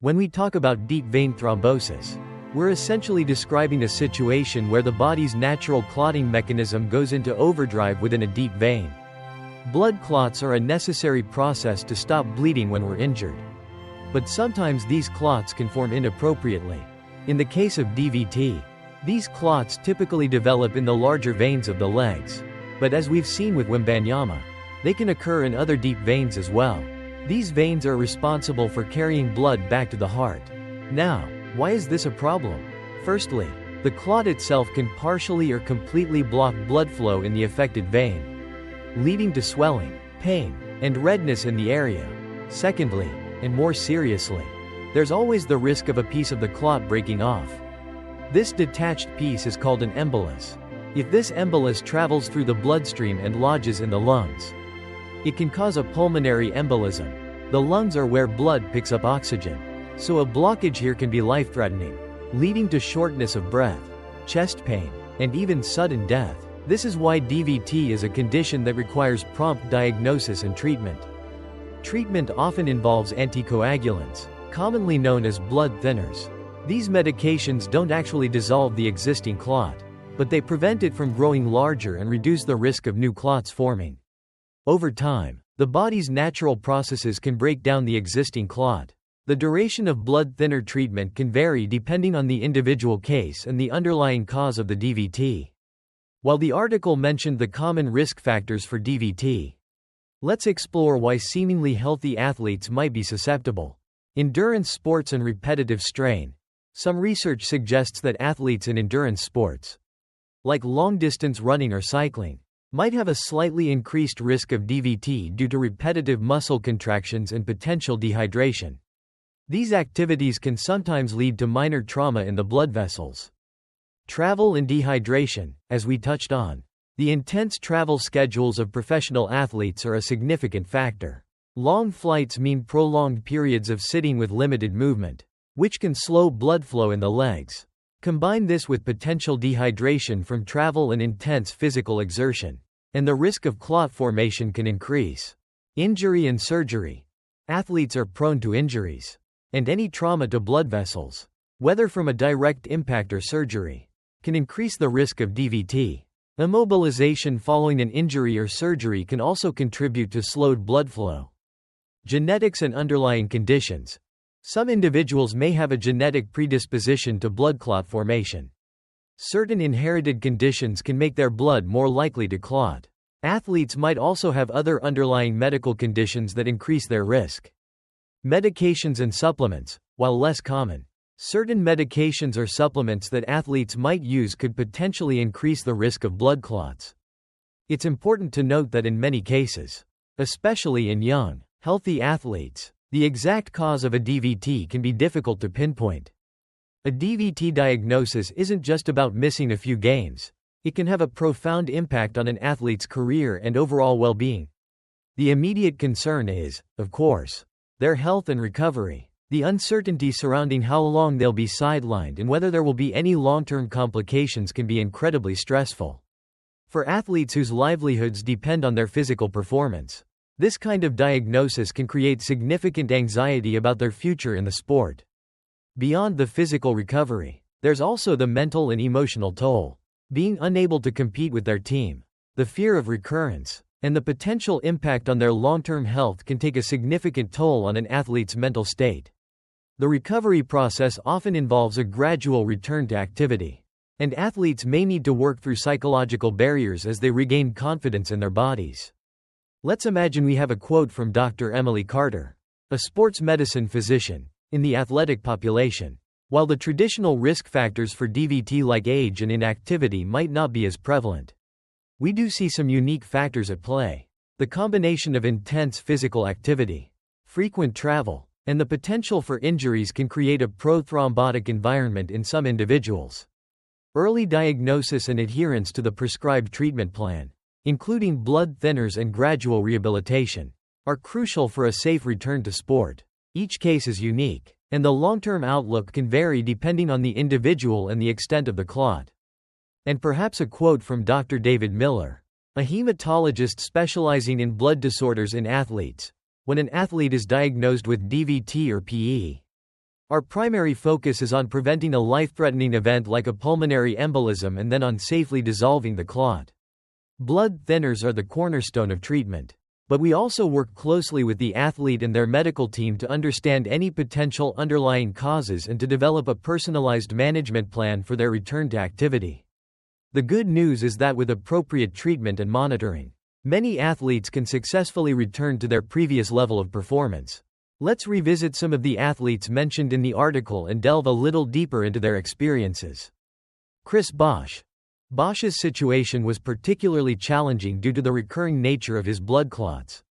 When we talk about deep vein thrombosis, we're essentially describing a situation where the body's natural clotting mechanism goes into overdrive within a deep vein. Blood clots are a necessary process to stop bleeding when we're injured. But sometimes these clots can form inappropriately. In the case of DVT, these clots typically develop in the larger veins of the legs. But as we've seen with Wembanyama, they can occur in other deep veins as well. These veins are responsible for carrying blood back to the heart. Now, why is this a problem? Firstly, the clot itself can partially or completely block blood flow in the affected vein, leading to swelling, pain, and redness in the area. Secondly, and more seriously, there's always the risk of a piece of the clot breaking off. This detached piece is called an embolus. If this embolus travels through the bloodstream and lodges in the lungs, it can cause a pulmonary embolism. The lungs are where blood picks up oxygen. So a blockage here can be life-threatening, leading to shortness of breath, chest pain, and even sudden death. This is why DVT is a condition that requires prompt diagnosis and treatment. Treatment often involves anticoagulants, commonly known as blood thinners. These medications don't actually dissolve the existing clot, but they prevent it from growing larger and reduce the risk of new clots forming. Over time, the body's natural processes can break down the existing clot. The duration of blood thinner treatment can vary depending on the individual case and the underlying cause of the DVT. While the article mentioned the common risk factors for DVT, let's explore why seemingly healthy athletes might be susceptible. Endurance sports and repetitive strain. Some research suggests that athletes in endurance sports, like long-distance running or cycling, might have a slightly increased risk of DVT due to repetitive muscle contractions and potential dehydration. These activities can sometimes lead to minor trauma in the blood vessels. Travel and dehydration, as we touched on. The intense travel schedules of professional athletes are a significant factor. Long flights mean prolonged periods of sitting with limited movement, which can slow blood flow in the legs. Combine this with potential dehydration from travel and intense physical exertion, and the risk of clot formation can increase. Injury and surgery. Athletes are prone to injuries and any trauma to blood vessels, whether from a direct impact or surgery, can increase the risk of DVT. Immobilization following an injury or surgery can also contribute to slowed blood flow. Genetics and underlying conditions. Some individuals may have a genetic predisposition to blood clot formation. Certain inherited conditions can make their blood more likely to clot. Athletes might also have other underlying medical conditions that increase their risk. Medications and supplements. While less common, certain medications or supplements that athletes might use could potentially increase the risk of blood clots. It's important to note that in many cases, especially in young, healthy athletes, the exact cause of a DVT can be difficult to pinpoint. A DVT diagnosis isn't just about missing a few games. It can have a profound impact on an athlete's career and overall well-being. The immediate concern is, of course, their health and recovery. The uncertainty surrounding how long they'll be sidelined and whether there will be any long-term complications can be incredibly stressful. For athletes whose livelihoods depend on their physical performance, this kind of diagnosis can create significant anxiety about their future in the sport. Beyond the physical recovery, there's also the mental and emotional toll. Being unable to compete with their team, the fear of recurrence, and the potential impact on their long-term health can take a significant toll on an athlete's mental state. The recovery process often involves a gradual return to activity, and athletes may need to work through psychological barriers as they regain confidence in their bodies. Let's imagine we have a quote from Dr. Emily Carter, a sports medicine physician, in the athletic population. While the traditional risk factors for DVT like age and inactivity might not be as prevalent, we do see some unique factors at play. The combination of intense physical activity, frequent travel, and the potential for injuries can create a prothrombotic environment in some individuals. Early diagnosis and adherence to the prescribed treatment plan, including blood thinners and gradual rehabilitation, are crucial for a safe return to sport. Each case is unique, and the long-term outlook can vary depending on the individual and the extent of the clot. And perhaps a quote from Dr. David Miller, a hematologist specializing in blood disorders in athletes. When an athlete is diagnosed with DVT or PE, Our primary focus is on preventing a life-threatening event like a pulmonary embolism and then on safely dissolving the clot. Blood thinners are the cornerstone of treatment. But we also work closely with the athlete and their medical team to understand any potential underlying causes and to develop a personalized management plan for their return to activity. The good news is that with appropriate treatment and monitoring, many athletes can successfully return to their previous level of performance. Let's revisit some of the athletes mentioned in the article and delve a little deeper into their experiences. Chris Bosh. Bosh's situation was particularly challenging due to the recurring nature of his blood clots.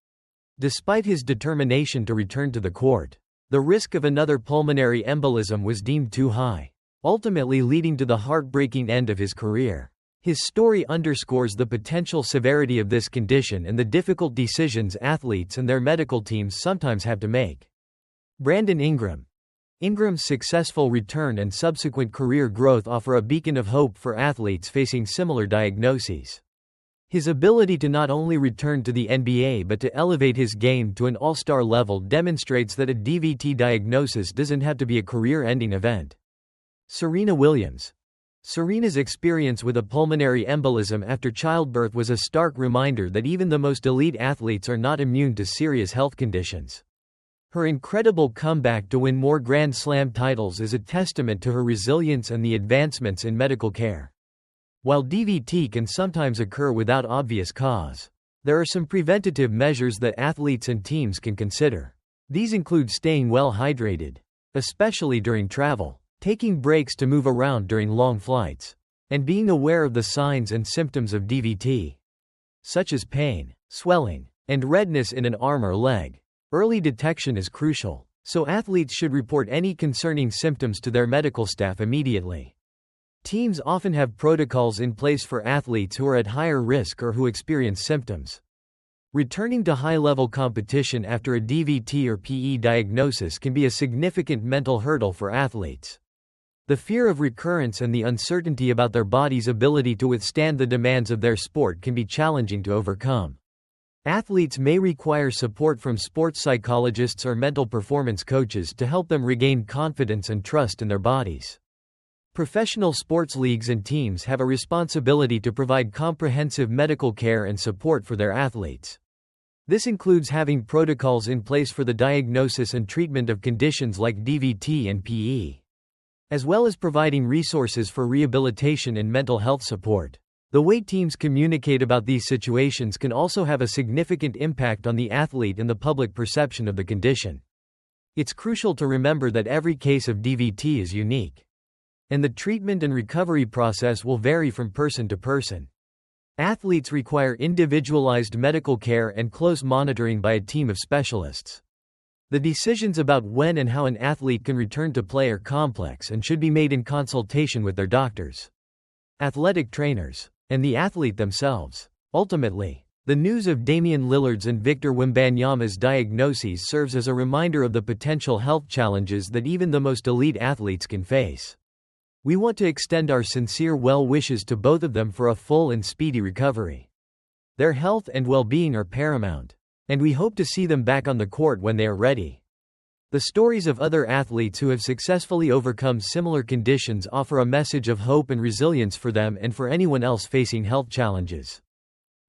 Despite his determination to return to the court, the risk of another pulmonary embolism was deemed too high, ultimately leading to the heartbreaking end of his career. His story underscores the potential severity of this condition and the difficult decisions athletes and their medical teams sometimes have to make. Brandon Ingram. Ingram's successful return and subsequent career growth offer a beacon of hope for athletes facing similar diagnoses. His ability to not only return to the NBA but to elevate his game to an all-star level demonstrates that a DVT diagnosis doesn't have to be a career-ending event. Serena Williams. Serena's experience with a pulmonary embolism after childbirth was a stark reminder that even the most elite athletes are not immune to serious health conditions. Her incredible comeback to win more Grand Slam titles is a testament to her resilience and the advancements in medical care. While DVT can sometimes occur without obvious cause, there are some preventative measures that athletes and teams can consider. These include staying well hydrated, especially during travel, taking breaks to move around during long flights, and being aware of the signs and symptoms of DVT, such as pain, swelling, and redness in an arm or leg. Early detection is crucial, so athletes should report any concerning symptoms to their medical staff immediately. Teams often have protocols in place for athletes who are at higher risk or who experience symptoms. Returning to high-level competition after a DVT or PE diagnosis can be a significant mental hurdle for athletes. The fear of recurrence and the uncertainty about their body's ability to withstand the demands of their sport can be challenging to overcome. Athletes may require support from sports psychologists or mental performance coaches to help them regain confidence and trust in their bodies. Professional sports leagues and teams have a responsibility to provide comprehensive medical care and support for their athletes. This includes having protocols in place for the diagnosis and treatment of conditions like DVT and PE, as well as providing resources for rehabilitation and mental health support. The way teams communicate about these situations can also have a significant impact on the athlete and the public perception of the condition. It's crucial to remember that every case of DVT is unique, and the treatment and recovery process will vary from person to person. Athletes require individualized medical care and close monitoring by a team of specialists. The decisions about when and how an athlete can return to play are complex and should be made in consultation with their doctors, athletic trainers, and the athlete themselves. Ultimately, the news of Damian Lillard's and Victor Wembanyama's diagnoses serves as a reminder of the potential health challenges that even the most elite athletes can face. We want to extend our sincere well wishes to both of them for a full and speedy recovery. Their health and well-being are paramount, and we hope to see them back on the court when they are ready. The stories of other athletes who have successfully overcome similar conditions offer a message of hope and resilience for them and for anyone else facing health challenges.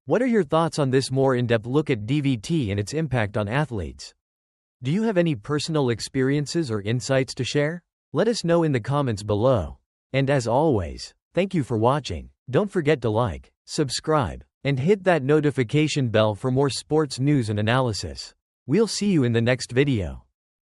What are your thoughts on this more in-depth look at DVT and its impact on athletes? Do you have any personal experiences or insights to share? Let us know in the comments below. And as always, thank you for watching. Don't forget to like, subscribe, and hit that notification bell for more sports news and analysis. We'll see you in the next video.